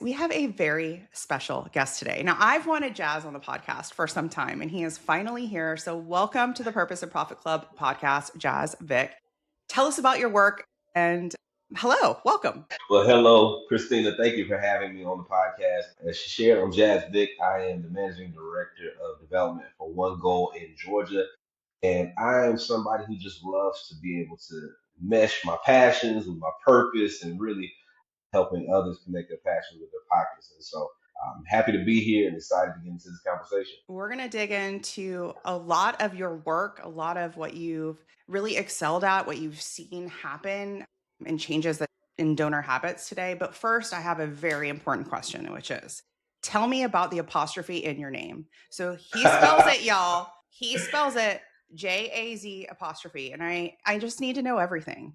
We have a very special guest today. Now, I've wanted Jaz on the podcast for some time, and he is finally here. So, welcome to the Purpose and Profit Club podcast, Jaz Vick. Tell us about your work and hello, welcome. Well, hello, Christina. Thank you for having me on the podcast. As she shared, I'm Jaz Vick. I am the managing director of development for One Goal in Georgia. And I am somebody who just loves to be able to mesh my passions with my purpose and really helping others connect their passions with their pockets. And so I'm happy to be here and excited to get into this conversation. We're going to dig into a lot of your work, a lot of what you've really excelled at, what you've seen happen and changes that in donor habits today. But first, I have a very important question, which is tell me about the apostrophe in your name. So he spells it, y'all. He spells it Jaz apostrophe. And I just need to know everything.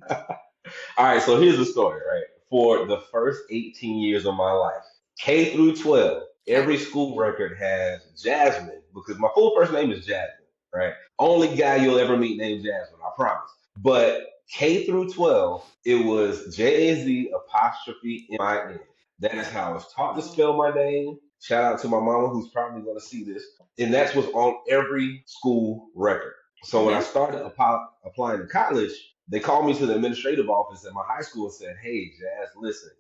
All right, so here's the story, right? For the first 18 years of my life, K through 12, Okay. every school record has Jasmine because my full first name is Jasmine, right? Only guy you'll ever meet named Jasmine, I promise. But K through 12, it was Jaz apostrophe MIN. That is how I was taught to Oh, spell my name. Shout out to my mama who's probably going to see this. And that's what's on every school record. So when I mhm. started applying to college, they called me to the administrative office at my high school and said, "Hey, Jazz, listen,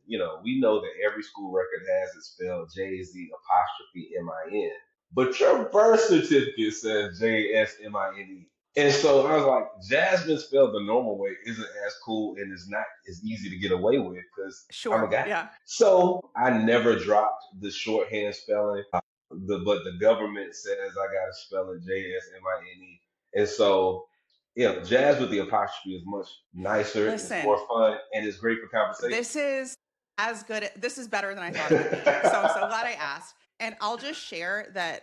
we know that every school record has it spelled Jz apostrophe MIN, but your birth certificate says JSMINE." And so I was like, Jasmine spelled the normal way isn't as cool and is not as easy to get away with because I'm a Sure. guy. Yeah. So I never dropped the shorthand spelling. But the government says I got to spell it JSMINE. And so jazz with the apostrophe is much nicer, it's more Listen, fun, and it's great for conversation. this is as good. This is better than I thought it would be. So I'm so glad I asked. And I'll just share that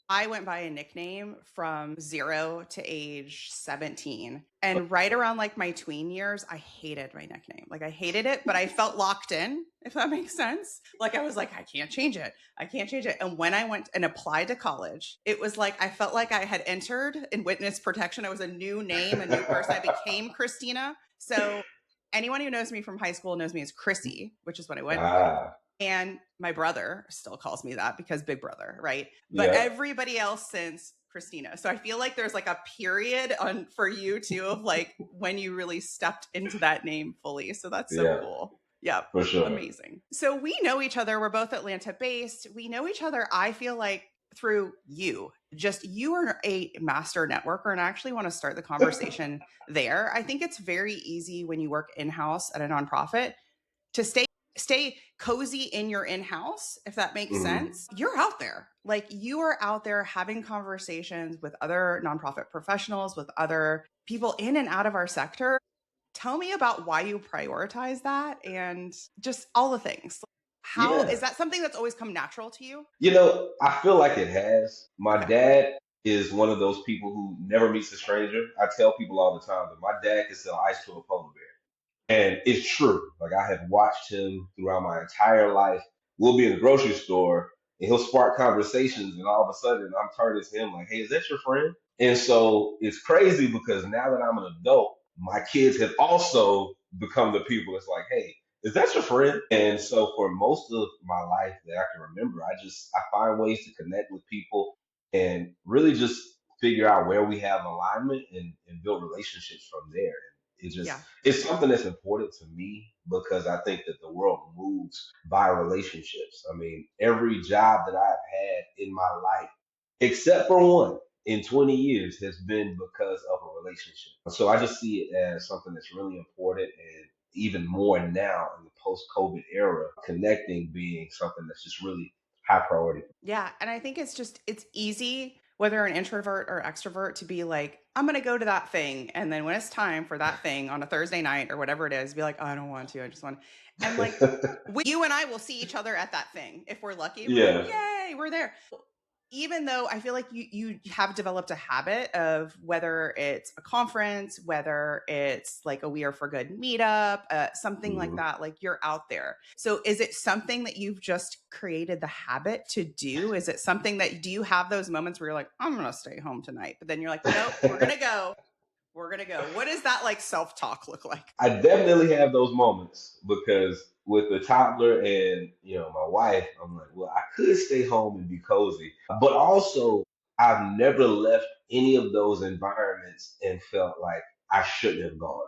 I went by a nickname from 0 to age 17. And right around like my tween years, I hated my nickname. Like I hated it, but I felt locked in, if that makes sense. Like I was like, I can't change it. I can't change it. And when I went and applied to college, it was like I felt like I had entered in witness protection. I was a new name, a new person. I became Christina. So anyone who knows me from high school knows me as Chrissy, which is what I went by. Ah, And my brother still calls me that because big brother, right? But yeah, everybody else since Christina. So I feel like there's like a period on for you too of like when you really stepped into that name fully. So that's so yeah, cool. Yeah. for sure. Amazing. So we know each other. We're both Atlanta based. We know each other, I feel like, through you. Just you are a master networker. And I actually want to start the conversation there. I think it's very easy when you work in-house at a nonprofit to stay cozy in your in-house, if that makes Mhm. sense. You're out there. Like you are out there having conversations with other nonprofit professionals, with other people in and out of our sector. Tell me about why you prioritize that and just all the things. How is Yeah. that something that's always come natural to you? I feel like it has. My Okay. dad is one of those people who never meets a stranger. I tell people all the time that my dad can sell ice to a polar bear. And it's true. Like I have watched him throughout my entire life. We'll be in the grocery store and he'll spark conversations and all of a sudden I'm turning to him like, "Hey, is that your friend?" And so it's crazy because now that I'm an adult, my kids have also become the people that's like, "Hey, is that your friend?" And so for most of my life that I can remember, I find ways to connect with people and really just figure out where we have alignment and build relationships from there. And Yeah. it's something that's important to me because I think that the world moves by relationships. I mean, every job that I've had in my life, except for one in 20 years, has been because of a relationship. So I just see it as something that's really important and even more now in the post COVID era, connecting being something that's just really high priority. Yeah. And I think it's easy, whether you're an introvert or extrovert, to be like, I'm going to go to that thing. And then when it's time for that thing on a Thursday night or whatever it is, be like, oh, I don't want to. I just want, and like, you and I will see each other at that thing. If we're lucky, we're like, Yeah. yay, we're there. Even though I feel like you have developed a habit of whether it's a conference, whether it's like a We Are for Good meetup, something like Mhm. that, like you're out there. So is it something that you've just created the habit to do? Is it something that do you have those moments where you're like, I'm going to stay home tonight, but then you're like, nope, we're going to go. We're going to go. What does that like self-talk look like? I definitely have those moments because with the toddler and my wife, I'm like, well, I could stay home and be cozy, but also I've never left any of those environments and felt like I shouldn't have gone.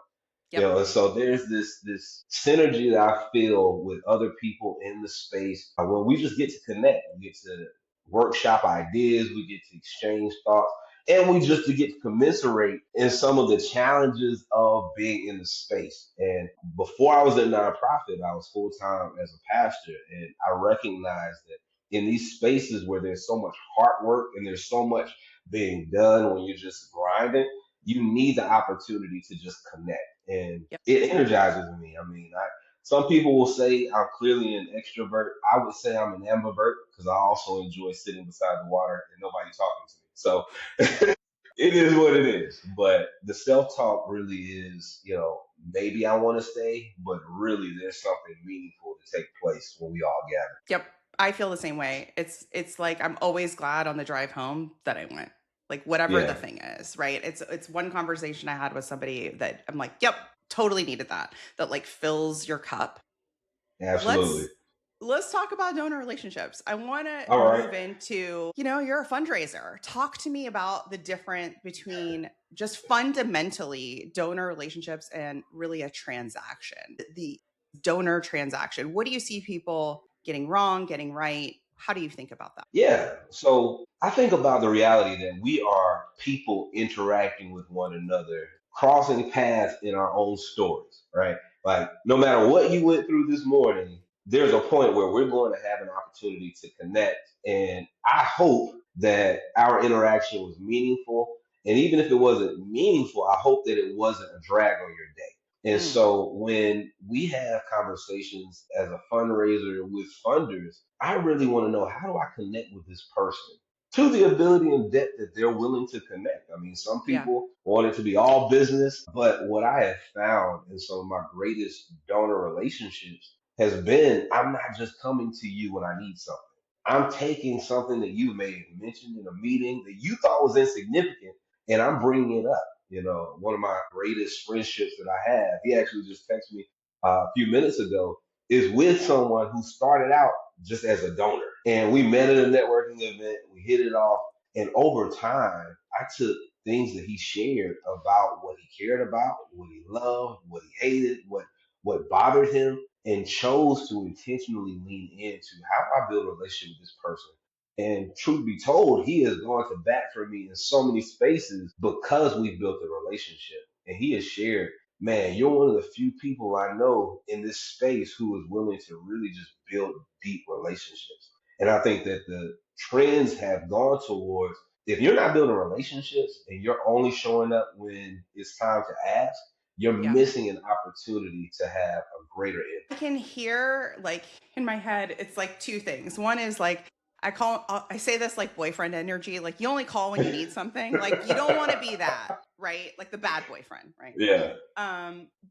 Yep. And so there's this synergy that I feel with other people in the space when we just get to connect, we get to workshop ideas, we get to exchange thoughts, and we just to get to commiserate in some of the challenges of being in the space. And before I was a nonprofit, I was full time as a pastor, and I recognized that in these spaces where there's so much hard work and there's so much being done when you're just grinding, you need the opportunity to just connect. And Yep. it energizes me. I mean, some people will say I'm clearly an extrovert. I would say I'm an ambivert because I also enjoy sitting beside the water and nobody talking to me. So it is what it is. But the self talk really is, maybe I want to stay, but really there's something meaningful to take place when we all gather. Yep. I feel the same way. It's like I'm always glad on the drive home that I went. Like whatever the Yeah, thing is, right? It's one conversation I had with somebody that I'm like, "Yep, totally needed that." That like fills your cup. absolutely. Let's let's talk about donor relationships. I want to All right. move into, you're a fundraiser. Talk to me about the difference between just fundamentally donor relationships and really a transaction. The donor transaction. What do you see people getting wrong, getting right? How do you think about that? Yeah. So I think about the reality that we are people interacting with one another, crossing paths in our own stories, right? Like no matter what you went through this morning, there's a point where we're going to have an opportunity to connect. And I hope that our interaction was meaningful. And even if it wasn't meaningful, I hope that it wasn't a drag on your day. And Mm, so when we have conversations as a fundraiser with funders, I really want to know, how do I connect with this person to the ability and depth that they're willing to connect. I mean, some yeah. people want it to be all business, but what I have found in some of my greatest donor relationships has been, I'm not just coming to you when I need something. I'm taking something that you may have mentioned in a meeting that you thought was insignificant, and I'm bringing it up. One of my greatest friendships that I have, he actually just texted me a few minutes ago, is with someone who started out just as a donor. And we met at a networking event, we hit it off. And over time, I took things that he shared about what he cared about, what he loved, what he hated, what bothered him, and chose to intentionally lean into how I build a relationship with this person. And truth be told, he has gone to bat for me in so many spaces because we've built a relationship. And he has shared, man, you're one of the few people I know in this space who is willing to really just build deep relationships. And I think that the trends have gone towards, if you're not building relationships and you're only showing up when it's time to ask, you're Yeah. missing an opportunity to have a greater I impact. can hear like in my head, it's like two things. One is like I say this like boyfriend energy, like you only call when you need something. Like you don't want to be that, right? Like the bad boyfriend, right? Yeah.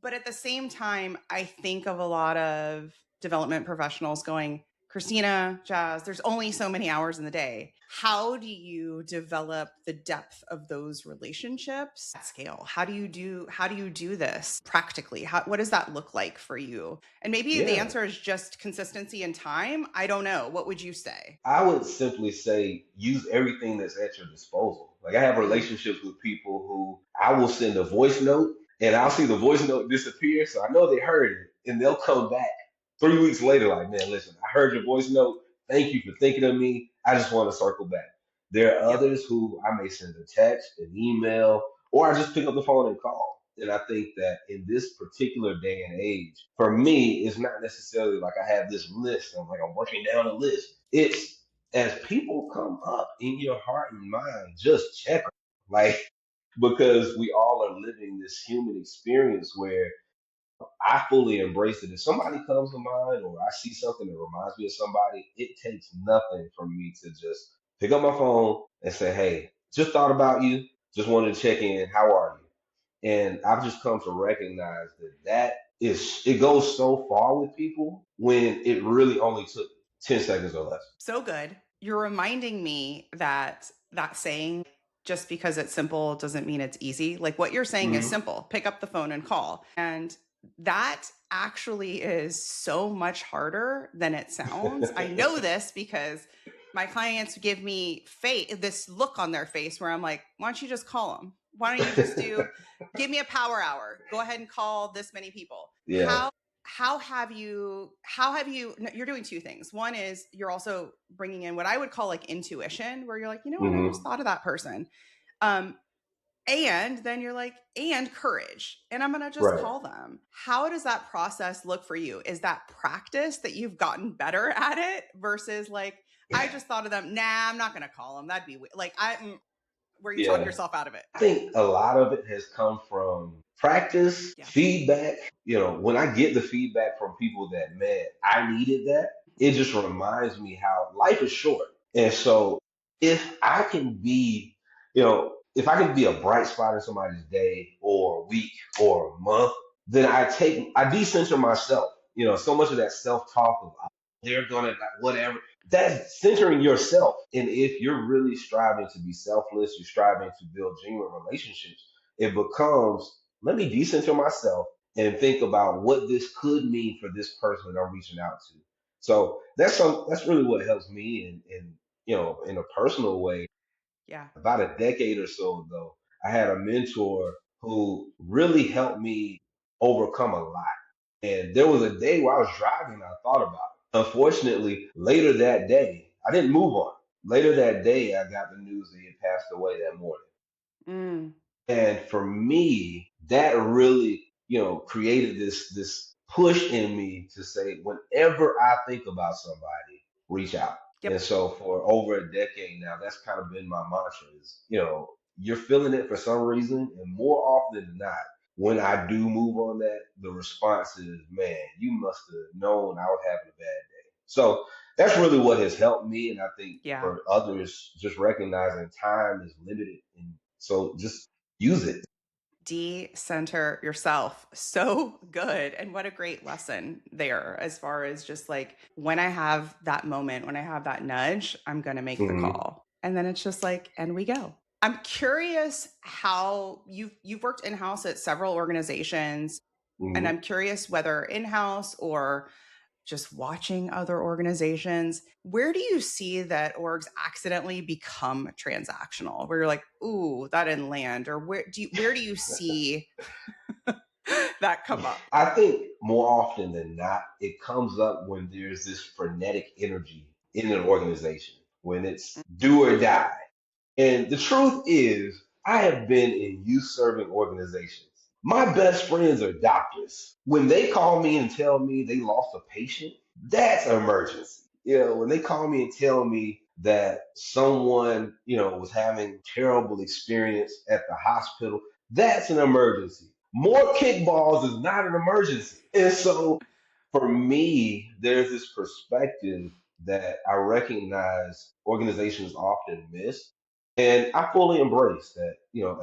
But at the same time, I think of a lot of development professionals going, Christina, Jaz, there's only so many hours in the day. How do you develop the depth of those relationships at scale? How do you do this practically? What does that look like for you? And maybe the Yeah. answer is just consistency and time. I don't know. What would you say? I would simply say use everything that's at your disposal. Like I have Mm, relationships with people who I will send a voice note and I'll see the voice note disappear. So I know they heard it and they'll come back 3 weeks later like, man, listen, I heard your voice note. Thank you for thinking of me. I just want to circle back. There are yep. others who I may send a text, an email, or I just pick up the phone and call. And I think that in this particular day and age, for me, it's not necessarily like I have this list. I'm like, I'm working down a list. It's as people come up in your heart and mind, just check 'em. Like, because we all are living this human experience where I fully embrace it. If somebody comes to mind or I see something that reminds me of somebody, it takes nothing for me to just pick up my phone and say, hey, just thought about you. Just wanted to check in. How are you? And I've just come to recognize it goes so far with people when it really only took 10 seconds or less. So good. You're reminding me that that saying, just because it's simple doesn't mean it's easy. Like what you're saying is Hmm. simple. Pick up the phone and call. And That actually is so much harder than it sounds. I know this because my clients give me this look on their face where I'm like, why don't you just call them? Why don't you just give me a power hour? Go ahead and call this many people. Yeah. No, you're doing two things. One is you're also bringing in what I would call like intuition, where you're like, you know what, I just Hmm. thought of that person. Um, and then you're like, and courage. And I'm going to just Right. call them. How does that process look for you? Is that practice that you've gotten better at it versus like, I just thought of them. Nah, I'm not going to call them. That'd be weird. Like, where you talk Yeah. yourself out of it. I think a lot of it has come from practice, Yeah. feedback. When I get the feedback from people that, man, I needed that, it just reminds me how life is short. And so if I can be, if I can be a bright spot in somebody's day or week or month, then I decenter myself. So much of that self-talk of they're gonna whatever, that's centering yourself. And if you're really striving to be selfless, you're striving to build genuine relationships, it becomes, let me decenter myself and think about what this could mean for this person that I'm reaching out to. So that's really what helps me in a personal way. Yeah. About a decade or so ago, I had a mentor who really helped me overcome a lot. And there was a day where I was driving and I thought about it. Unfortunately, later that day, I didn't move on. Later that day, I got the news that he had passed away that morning. Mm. And for me, that really, created this push in me to say, whenever I think about somebody, reach out. And Yep. so for over a decade now, that's kind of been my mantra is, you're feeling it for some reason. And more often than not, when I do move on that, the response is, man, you must have known I was having a bad day. So that's really what has helped me. And I think Yeah. for others, just recognizing time is limited. And so just use it. Decenter yourself. So good. And what a great lesson there, as far as just like when I have that moment, when I have that nudge, I'm going to make the Hmm. call. And then it's just like, and we go. I'm curious how you've worked in-house at several organizations, and Hmm. I'm curious whether in-house or just watching other organizations, where do you see that orgs accidentally become transactional? Where you're like, ooh, that didn't land, or where do you see that come up? I think more often than not, it comes up when there's this frenetic energy in an organization, when it's do or die. And the truth is, I have been in youth serving organizations. My best friends are doctors. When they call me and tell me they lost a patient, that's an emergency. When they call me and tell me that someone, was having terrible experience at the hospital, that's an emergency. More kickballs is not an emergency. And so for me, there's this perspective that I recognize organizations often miss. And I fully embrace that,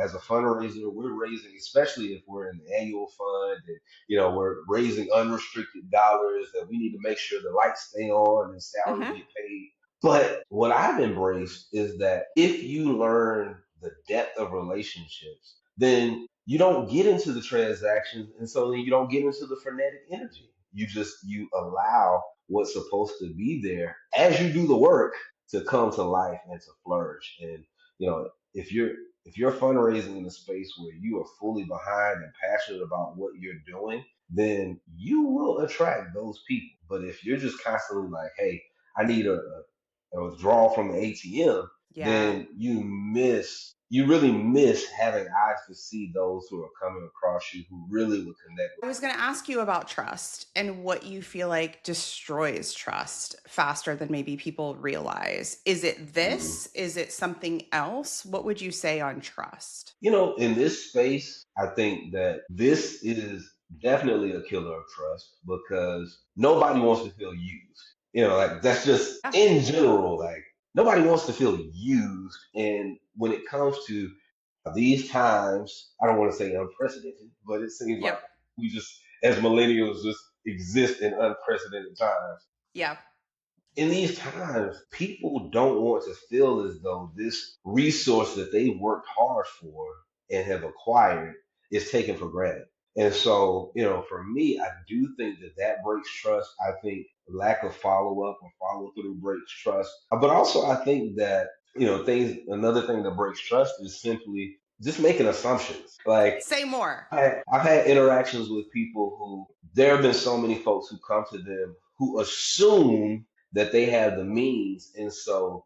as a fundraiser, we're raising, especially if we're in the annual fund and, we're raising unrestricted dollars, that we need to make sure the lights stay on and salaries Mm-hmm. get paid. But what I've embraced is that if you learn the depth of relationships, then you don't get into the transactions. And so then you don't get into the frenetic energy. You allow what's supposed to be there as you do the work to come to life and to flourish. And if you're fundraising in a space where you are fully behind and passionate about what you're doing, then you will attract those people. But if you're just constantly like, hey, I need a withdrawal from the ATM, Yeah. then you really miss having eyes to see those who are coming across you who really would connect I with was going to ask you about trust and what you feel like destroys trust faster than maybe people realize. Is it you. Mhm. this? Is it something else? What would you say on trust? In this space, I think that this is definitely a killer of trust because nobody wants to feel used. Like that's just Yeah. in general, like nobody wants to feel used. And when it comes to these times, I don't want to say unprecedented, but it seems like Yep. we just, as millennials, just exist in unprecedented times. Yeah. In these times, people don't want to feel as though this resource that they've worked hard for and have acquired is taken for granted. And so, for me, I do think that that breaks trust. I think lack of follow up or follow through breaks trust. But also, I think that, another thing that breaks trust is simply just making assumptions. Like, Say more. I've had interactions with people who there have been so many folks who come to them who assume that they have the means, and so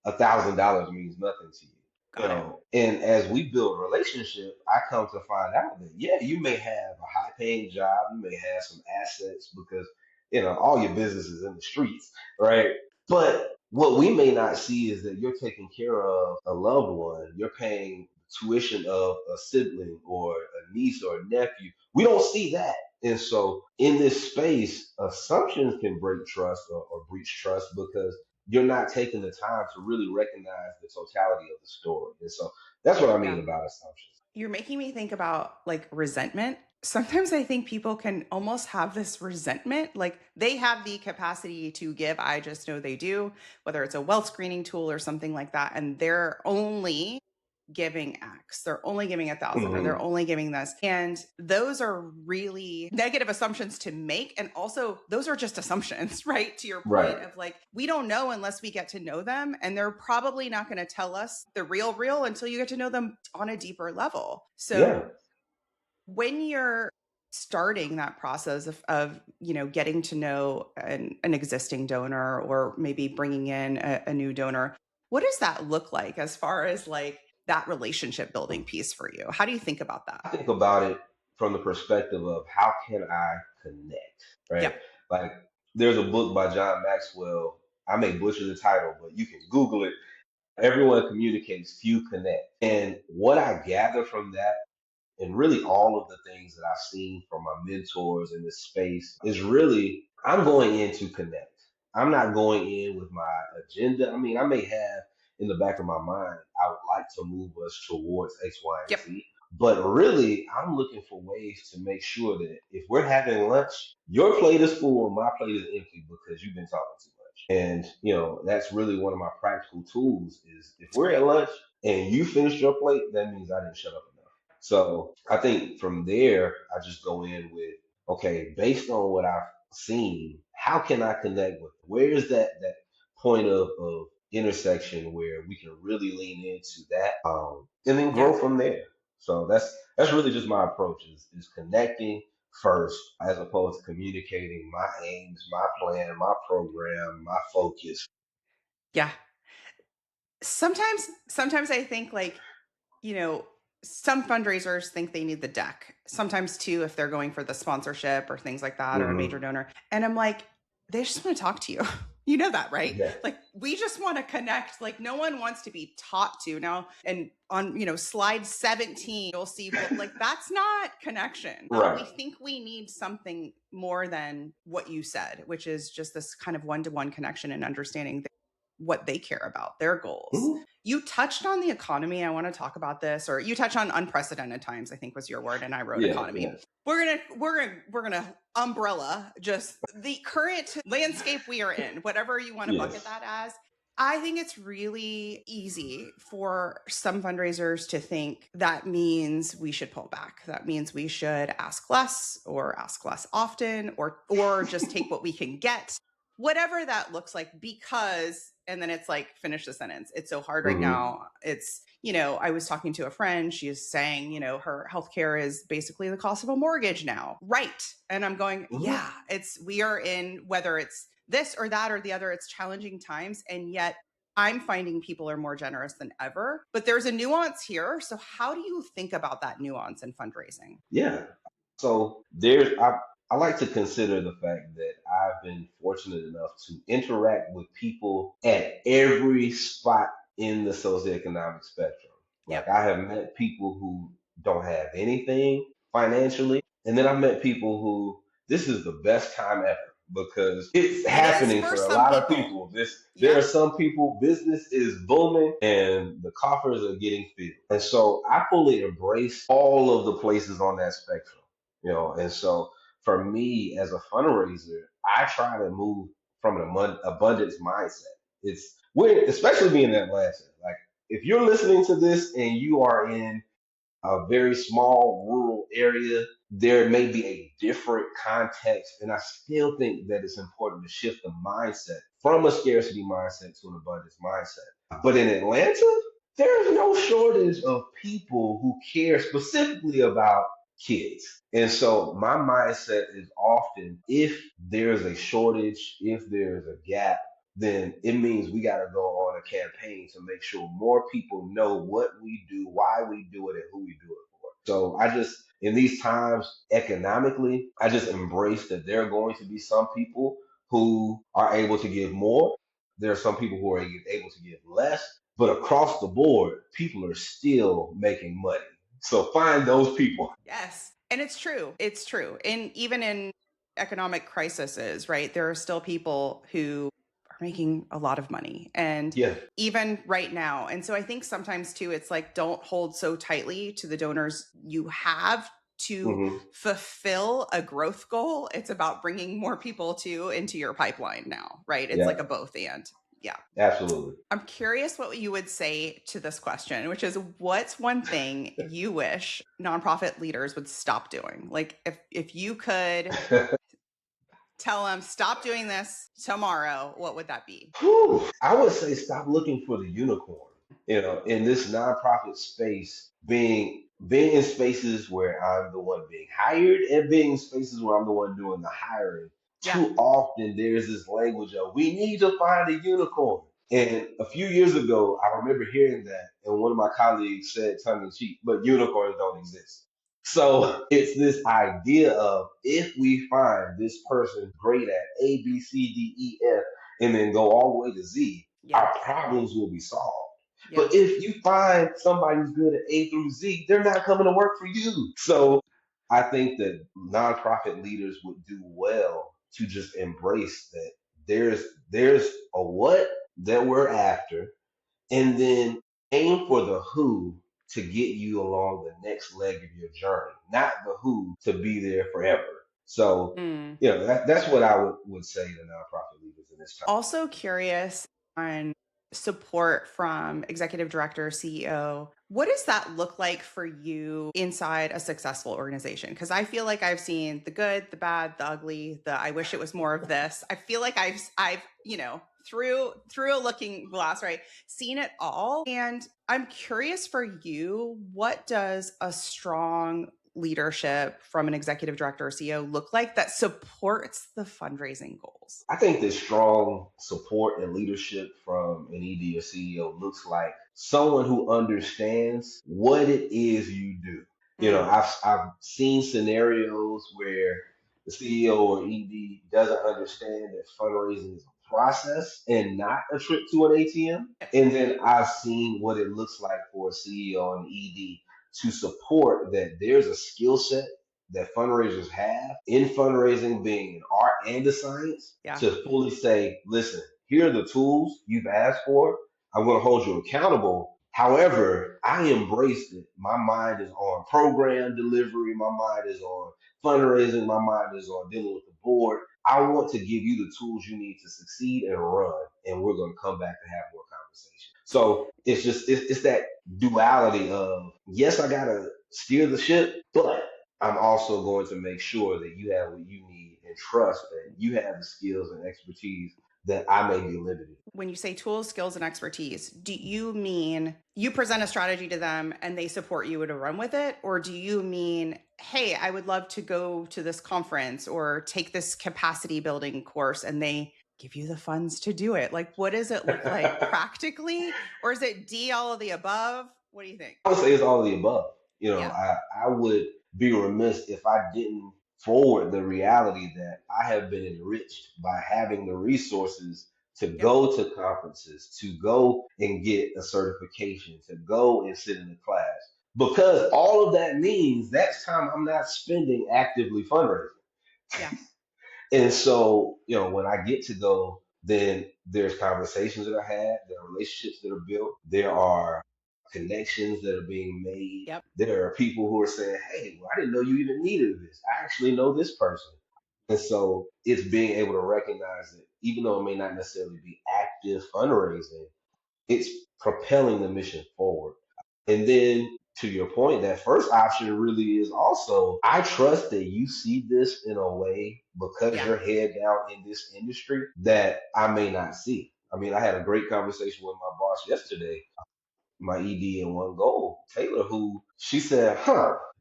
$1,000 means nothing to you. Got it. And as we build a relationship, I come to find out that yeah, you may have a high paying job, you may have some assets because all your business is in the streets, right? But what we may not see is that you're taking care of a loved one, you're paying tuition of a sibling or a niece or a nephew. We don't see that. And so in this space, assumptions can break trust or breach trust because you're not taking the time to really recognize the totality of the story. And so that's what I mean Yeah. about assumptions. You're making me think about like resentment. Sometimes I think people can almost have this resentment, like they have the capacity to give. I just know they do, whether it's a wealth screening tool or something like that. And they're only giving X, they're only giving 1,000, or they're Hmm. only giving this. And those are really negative assumptions to make. And also, those are just assumptions, right? To your Right. point of like, we don't know unless we get to know them. And they're probably not going to tell us the real until you get to know them on a deeper level. Yeah. So when you're starting that process of getting to know an existing donor or maybe bringing in a new donor, what does that look like as far as like that relationship building piece for you? How do you think about that? I think about it from the perspective of how can I connect, right? Yep. Like there's a book by John Maxwell. I may butcher the title, but you can Google it. Everyone communicates, few connect. And what I gather from that and really all of the things that I've seen from my mentors in this space is really I'm going in to connect. I'm not going in with my agenda. I mean, I may have in the back of my mind, I would like to move us towards X, Y, and Yep. Z. But really, I'm looking for ways to make sure that if we're having lunch, your plate is full and my plate is empty because you've been talking too much. And, that's really one of my practical tools is if It's we're at great. lunch and you finish your plate, that means I didn't shut up enough. So I think from there, I just go in with, okay, based on what I've seen, how can I connect with? Where is that point of intersection where we can really lean into that, and then Yeah. grow from there. So that's really just my approach is connecting first as opposed to communicating my aims, my plan, my program, my focus. Yeah. Sometimes I think like, you know, some fundraisers think they need the deck. Sometimes too, if they're going for the sponsorship or things like that or a major Hmm. donor. And I'm like, they just want to talk to you. You know that, right? Yeah. Like we just want to connect. Like no one wants to be taught to now. And on, slide 17, you'll see like that's not connection. We Right. think we need something more than what you said, which is just this kind of one-to-one connection and understanding what they care about, their goals. Hmm. You touched on the economy. I want to talk about this, or you touched on unprecedented times, I think was your word, and I wrote Yeah. economy. Yeah. We're gonna umbrella just the current landscape we are in, whatever you want to bucket Yes. that as. I think it's really easy for some fundraisers to think that means we should pull back. That means we should ask less or ask less often or just take what we can get, whatever that looks like, because and then it's like finish the sentence. It's so hard right Hmm. now. It's, I was talking to a friend, she is saying, her healthcare is basically the cost of a mortgage now. Right. And I'm going, Hmm. yeah, we are in, whether it's this or that or the other, it's challenging times. And yet I'm finding people are more generous than ever. But there's a nuance here. So how do you think about that nuance in fundraising? Yeah. So I like to consider the fact that I've been fortunate enough to interact with people at every spot in the socioeconomic spectrum. Like Yep. I have met people who don't have anything financially, and then I've met people who this is the best time ever because it's It is happening for for a some lot of people. people. There Yep. are some people, business is booming and the coffers are getting filled. And so I fully embrace all of the places on that spectrum, and so for me as a fundraiser, I try to move from an abundance mindset. We're especially being in Atlanta. Like if you're listening to this and you are in a very small rural area, there may be a different context. And I still think that it's important to shift the mindset from a scarcity mindset to an abundance mindset. But in Atlanta, there's no shortage of people who care specifically about kids. And so my mindset is often, if there's a shortage, if there's a gap, then it means we got to go on a campaign to make sure more people know what we do, why we do it, and who we do it for. So I just, in these times economically, I just embrace that there are going to be some people who are able to give more. There are some people who are able to give less, but across the board, people are still making money. So find those people. Yes. And it's true. It's true. And even in economic crises, right, there are still people who are making a lot of money. And Yeah. even right now. And so I think sometimes too, it's like, don't hold so tightly to the donors you have to Hmm. fulfill a growth goal. It's about bringing more people into your pipeline now, right? It's Yeah. like a both and. Yeah. Absolutely. I'm curious what you would say to this question, which is what's one thing you wish nonprofit leaders would stop doing? Like if you could tell them stop doing this tomorrow, what would that be? Whew. I would say stop looking for the unicorn. In this nonprofit space, being in spaces where I'm the one being hired and being in spaces where I'm the one doing the hiring, Yeah. too often there's this language of we need to find a unicorn. And a few years ago, I remember hearing that, and one of my colleagues said tongue in cheek, but unicorns don't exist. So it's this idea of if we find this person great at A, B, C, D, E, F, and then go all the way to Z, Yeah. our problems will be solved. Yeah. But if you find somebody who's good at A through Z, they're not coming to work for you. So I think that nonprofit leaders would do well to just embrace that there's a what that we're after, and then aim for the who to get you along the next leg of your journey, not the who to be there forever. So, Mm. that's what I would say to nonprofit leaders in this time. Also curious on support from executive director, CEO. What does that look like for you inside a successful organization? Because I feel like I've seen the good, the bad, the ugly, the I wish it was more of this. I feel like I've through a looking glass, right, seen it all. And I'm curious for you, what does a strong leadership from an executive director or CEO look like that supports the fundraising goals? I think that strong support and leadership from an ED or CEO looks like someone who understands what it is you do. Mm. I've seen scenarios where the CEO or ED doesn't understand that fundraising is a process and not a trip to an ATM. And then I've seen what it looks like for a CEO and ED to support that there's a skill set that fundraisers have in fundraising being an art and a science Yeah. to fully say, listen, here are the tools you've asked for. I'm going to hold you accountable. However, I embraced it. My mind is on program delivery. My mind is on fundraising. My mind is on dealing with the board. I want to give you the tools you need to succeed and run, and we're going to come back to have more conversation. So it's that duality of yes, I gotta steer the ship, but I'm also going to make sure that you have what you need and trust that you have the skills and expertise that I may be limited. When you say tools, skills, and expertise, do you mean you present a strategy to them and they support you to run with it? Or do you mean, hey, I would love to go to this conference or take this capacity building course and they give you the funds to do it? Like, what does it look like practically? Or is it D, all of the above? What do you think? I would say it's all of the above. Yeah. I would be remiss if I didn't forward the reality that I have been enriched by having the resources to Yep. go to conferences, to go and get a certification, to go and sit in the class. Because all of that means that's time I'm not spending actively fundraising. Yeah. And so, when I get to go, then there's conversations that are had, there are relationships that are built, there are connections that are being made. Yep. There are people who are saying, hey, well, I didn't know you even needed this. I actually know this person. And so it's being able to recognize that even though it may not necessarily be active fundraising, it's propelling the mission forward. And then to your point, that first option really is also, I trust that you see this in a way because Yeah. you're head down in this industry that I may not see. I mean, I had a great conversation with my boss yesterday, my ED in one goal, Taylor, who she said,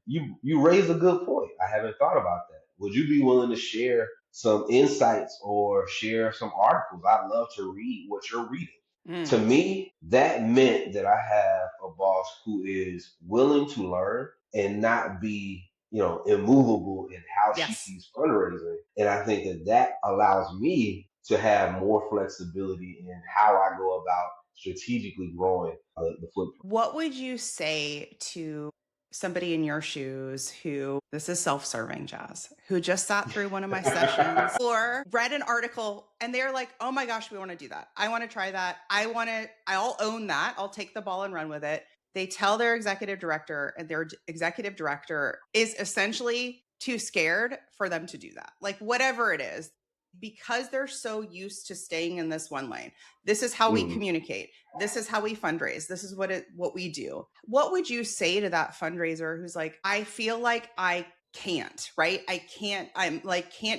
you raised a good point. I haven't thought about that. Would you be willing to share some insights or share some articles? I'd love to read what you're reading. To Mm. me, that meant that I have a boss who is willing to learn and not be, immovable in how she Yes. sees fundraising. And I think that that allows me to have more flexibility in how I go about strategically growing the footprint. What would you say to somebody in your shoes who, this is self-serving, Jazz, who just sat through one of my sessions or read an article and they're like, oh my gosh, we want to do that. I want to try that. I'll own that. I'll take the ball and run with it. They tell their executive director, and their executive director is essentially too scared for them to do that. Like whatever it is, because they're so used to staying in this one lane. This is how we Mhm. communicate. This is how we fundraise. This is what we do. What would you say to that fundraiser who's like, I feel like I can't, right? Can't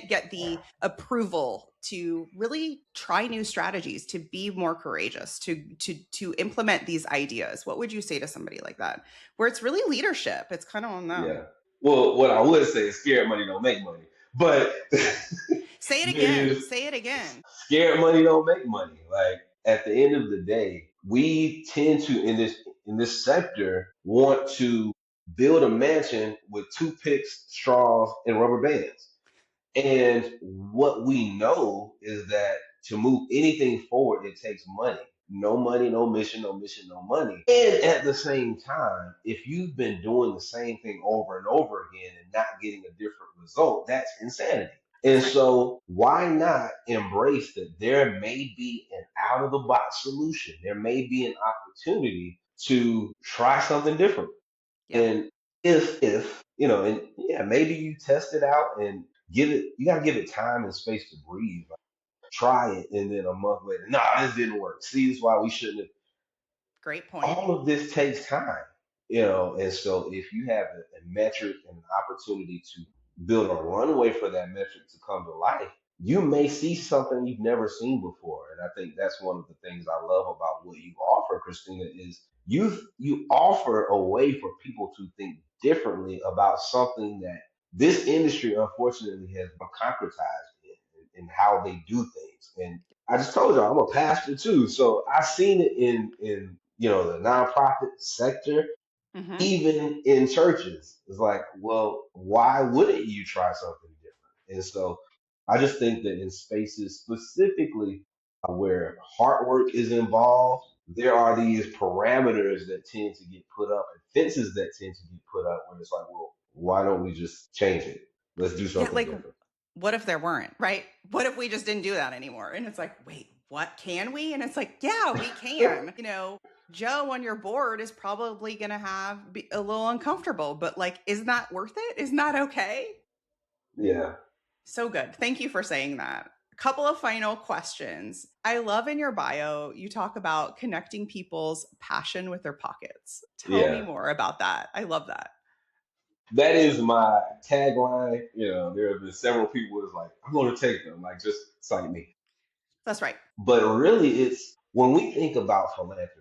get the approval to really try new strategies, to be more courageous, to implement these ideas. What would you say to somebody like that? Where it's really leadership. It's kind of on them. Yeah. Well, what I would say is scared money don't make money. But Say it again. there's Say it again. scared money don't make money. Like at the end of the day, we tend to in this sector want to build a mansion with toothpicks, straws, and rubber bands. And what we know is that to move anything forward, it takes money. No money, no mission, no mission, no money. And at the same time, if you've been doing the same thing over and over again and not getting a different result, that's insanity. And That's right. so, why not embrace that there may be an out of the box solution? There may be an opportunity to try something different. Yeah. And and yeah, maybe you test it out and you got to give it time and space to breathe. Like, try it, and then a month later, nah, this didn't work. See, this is why we shouldn't have. Great point. All of this takes time, and so if you have a metric and an opportunity to build a runway for that metric to come to life, you may see something you've never seen before. And I think that's one of the things I love about what you offer, Christina, is you offer a way for people to think differently about something that this industry unfortunately has been concretized in how they do things. And I just told y'all I'm a pastor too, so I've seen it in the nonprofit sector, Mm-hmm. even in churches. It's like, well, why wouldn't you try something different? And so I just think that in spaces specifically where hard work is involved, there are these parameters that tend to get put up and fences that tend to get put up where it's like, well, why don't we just change it? Let's do Yeah, something like different. what if there weren't, right? What if we just didn't do that anymore? And it's like, wait, what, can we? And it's like, yeah, we can. Joe on your board is probably going to be a little uncomfortable, but like, isn't that worth it? Isn't that okay? Yeah, So good. Thank you for saying that. A couple of final questions. I love in your bio, you talk about connecting people's passion with their pockets. Tell me yeah. more about that. I love that. That is my tagline. There have been several people who's like, I'm going to take them, like just cite me. That's right. But really, it's when we think about philanthropy,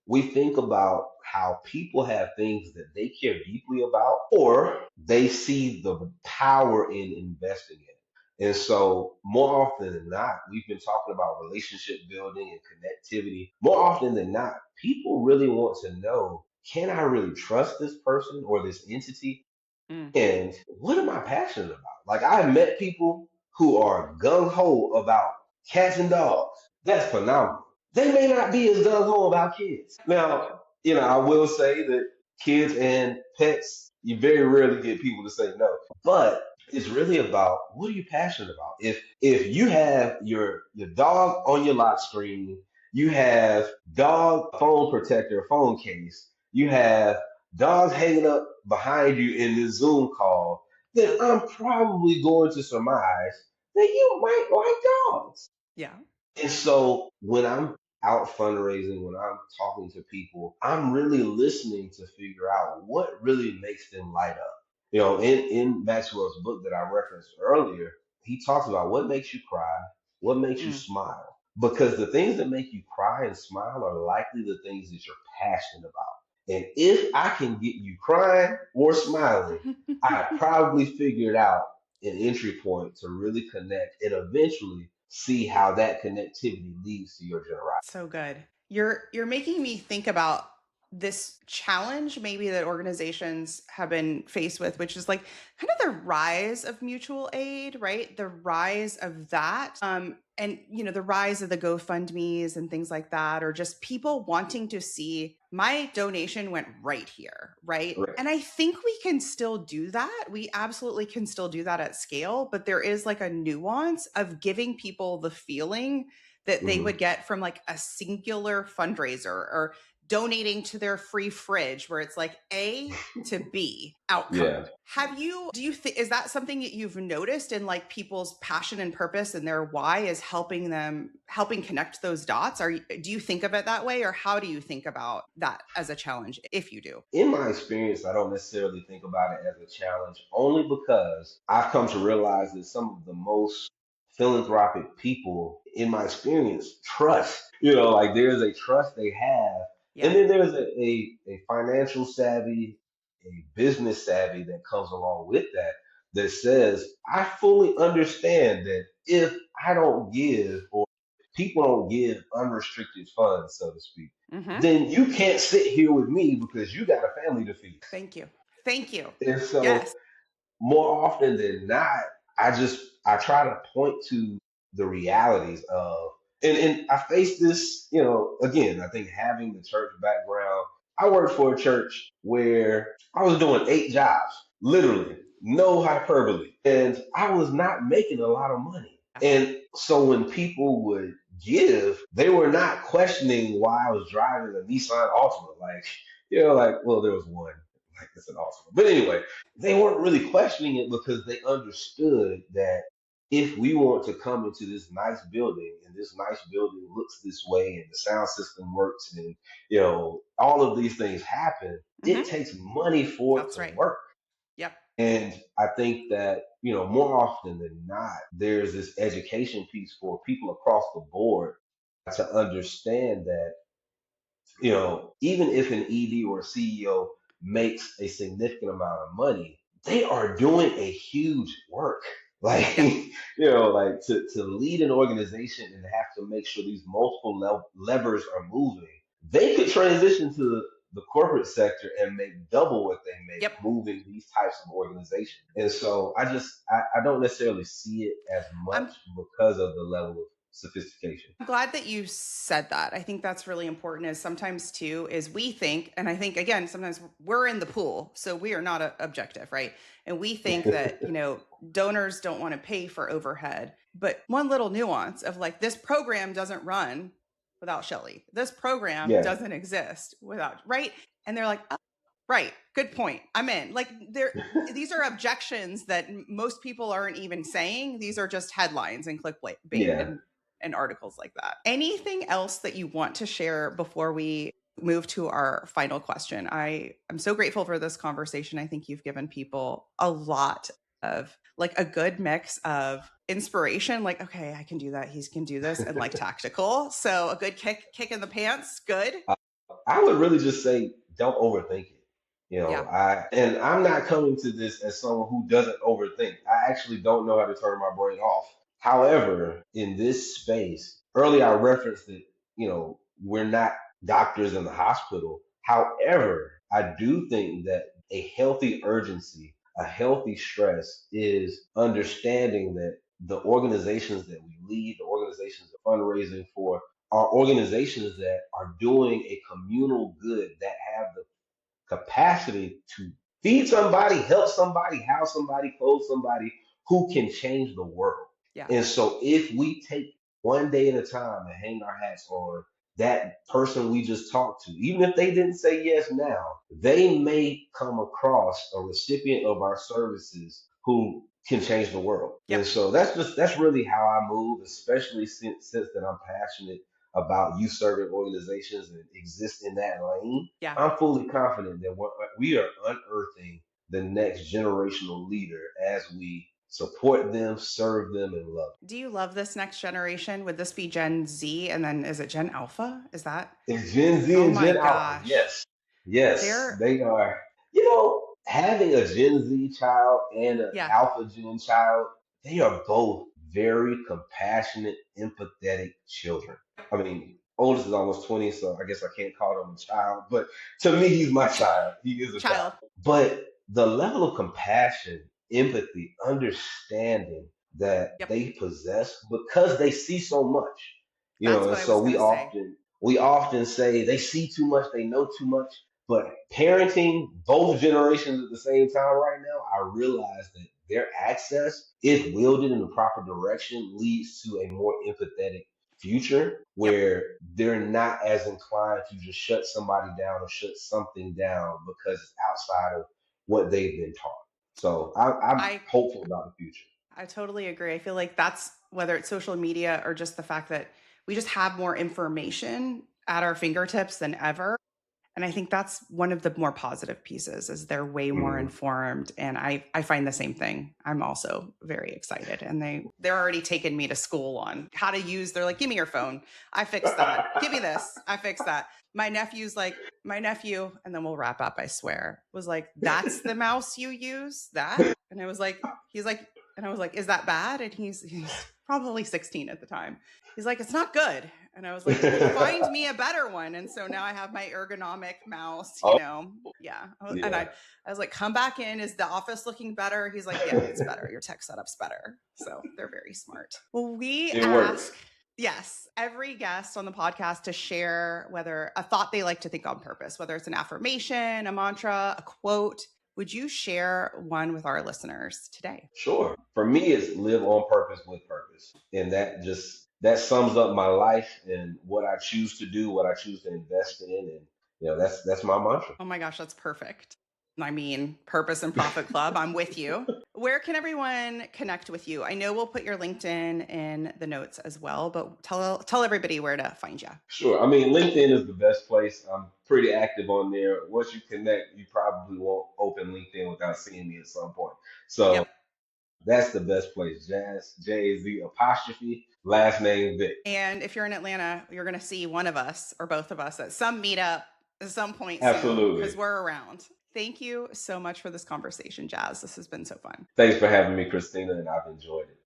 we think about how people have things that they care deeply about, or they see the power in investing in it. And so, more often than not, we've been talking about relationship building and connectivity. More often than not, people really want to know, can I really trust this person or this entity? Mm. And what am I passionate about? Like I've met people who are gung ho about cats and dogs. That's phenomenal. They may not be as gung ho about kids. Now, I will say that kids and pets, you very rarely get people to say no. But it's really about what are you passionate about? If you have your dog on your lock screen, you have dog phone protector, phone case, you have dogs hanging up behind you in this Zoom call, then I'm probably going to surmise that you might like dogs. Yeah. And so when I'm out fundraising, when I'm talking to people, I'm really listening to figure out what really makes them light up. In Maxwell's book that I referenced earlier, he talks about what makes you cry, what makes you Mm. smile. Because the things that make you cry and smile are likely the things that you're passionate about. And if I can get you crying or smiling, I probably figured out an entry point to really connect and eventually see how that connectivity leads to your generosity. So good. You're making me think about this challenge maybe that organizations have been faced with, which is like kind of the rise of mutual aid, right? The rise of that. And the rise of the GoFundMe's and things like that, or just people wanting to see my donation went right here, right? Correct. And I think we can still do that. We absolutely can still do that at scale, but there is like a nuance of giving people the feeling that they would Hmm. get from like a singular fundraiser, or donating to their free fridge, where it's like A to B outcome. Yeah. Do you think, is that something that you've noticed in like people's passion and purpose and their why is helping connect those dots? Do you think of it that way, or how do you think about that as a challenge, if you do? In my experience, I don't necessarily think about it as a challenge, only because I've come to realize that some of the most philanthropic people, in my experience, trust. Like there's a trust they have. And Yeah. then there's a financial savvy, a business savvy that comes along with that, that says, I fully understand that if I don't give, or people don't give unrestricted funds, so to speak, Mm-hmm. then you can't sit here with me because you got a family to feed. Thank you. Thank you. And so Yes. more often than not, I try to point to the realities of, and I face this, again, I think having the church background, I worked for a church where I was doing 8 jobs, literally, no hyperbole. And I was not making a lot of money. And so when people would give, they were not questioning why I was driving a Nissan Altima. Well, there was one, like it's an Altima. But anyway, they weren't really questioning it because they understood that if we want to come into this nice building, and this nice building looks this way, and the sound system works, and all of these things happen, it Mm-hmm. takes money for it That's to right. work. Yep. And I think that, more often than not, there's this education piece for people across the board to understand that, even if an ED or a CEO makes a significant amount of money, they are doing a huge work. Like, Yep. like to lead an organization and have to make sure these multiple levers are moving. They could transition to the corporate sector and make double what they make Yep. moving these types of organizations. And so I don't necessarily see it as much I'm because of the level of sophistication. I'm glad that you said that. I think that's really important. Is sometimes too is we think, and I think again, sometimes we're in the pool, so we are not objective, right? And we think that donors don't want to pay for overhead, but one little nuance of like this program doesn't run without Shelly. This program Yeah, doesn't exist without, right? And they're like, oh, right, good point. I'm in. Like these are objections that most people aren't even saying. These are just headlines and clickbait yeah. and articles like that. Anything else that you want to share before we move to our final question? I'm so grateful for this conversation. I think you've given people a lot of like a good mix of inspiration, like, okay, I can do that. He can do this, and like tactical. So a good kick in the pants. Good. I would really just say don't overthink it. Yeah. I'm not coming to this as someone who doesn't overthink. I actually don't know how to turn my brain off. However, in this space, earlier I referenced that, we're not doctors in the hospital. However, I do think that a healthy urgency, a healthy stress is understanding that the organizations that we lead, the organizations of fundraising for, are organizations that are doing a communal good, that have the capacity to feed somebody, help somebody, house somebody, clothe somebody who can change the world. Yeah. And so if we take one day at a time and hang our hats on that person we just talked to, even if they didn't say yes now, they may come across a recipient of our services who can change the world. Yep. And so that's really how I move, especially since that I'm passionate about youth serving organizations and exist in that lane, Yeah. I'm fully confident that we are unearthing the next generational leader as we support them, serve them, and love Do you love this next generation? Would this be Gen Z and then is it Gen Alpha? Is that? them. It's Gen Z Oh and my Gen Alpha. gosh. Yes. Yes. They're, They are, having a Gen Z child and an yeah, Alpha Gen child, they are both very compassionate, empathetic children. I mean, oldest is almost 20, so I guess I can't call him a child, but to me, he's my child. He is a child. child. But the level of compassion, empathy, understanding that Yep. they possess because they see so much, That's and what I so was going to say. we often say they see too much, they know too much. But parenting both generations at the same time right now, I realize that their access, if wielded in the proper direction, leads to a more empathetic future Yep. where they're not as inclined to just shut somebody down or shut something down because it's outside of what they've been taught. So I'm I hopeful about the future. I totally agree. I feel like that's whether it's social media or just the fact that we just have more information at our fingertips than ever. And I think that's one of the more positive pieces is they're way more Mhm. informed. And I find the same thing. I'm also very excited. And they're already taking me to school on how to use, they're like, give me your phone. I fixed that. Give me this. I fixed that. My nephew, and then we'll wrap up, I swear, was like, that's the mouse you use? That? And I was like, he's like, and I was like, is that bad? And he's probably 16 at the time. He's like, it's not good. And I was like, well, find me a better one. And so now I have my ergonomic mouse, Oh, Yeah. And yeah. I was like, come back in. Is the office looking better? He's like, yeah, it's better. Your tech setup's better. So they're very smart. Well, we It ask, works. yes, every guest on the podcast to share whether a thought they like to think on purpose, whether it's an affirmation, a mantra, a quote. Would you share one with our listeners today? Sure. For me, it's live on purpose with purpose. And that sums up my life and what I choose to do, what I choose to invest in. And that's my mantra. Oh my gosh, that's perfect. I mean, Purpose and Profit Club, I'm with you. Where can everyone connect with you? I know we'll put your LinkedIn in the notes as well, but tell everybody where to find you. Sure. I mean, LinkedIn is the best place. I'm pretty active on there. Once you connect, you probably won't open LinkedIn without seeing me at some point. So Yep. that's the best place. Jazz, Jaz apostrophe, last name Vick. And if you're in Atlanta, you're going to see one of us or both of us at some meetup at some point soon because Absolutely. we're around. Thank you so much for this conversation, Jazz. This has been so fun. Thanks for having me, Christina, and I've enjoyed it.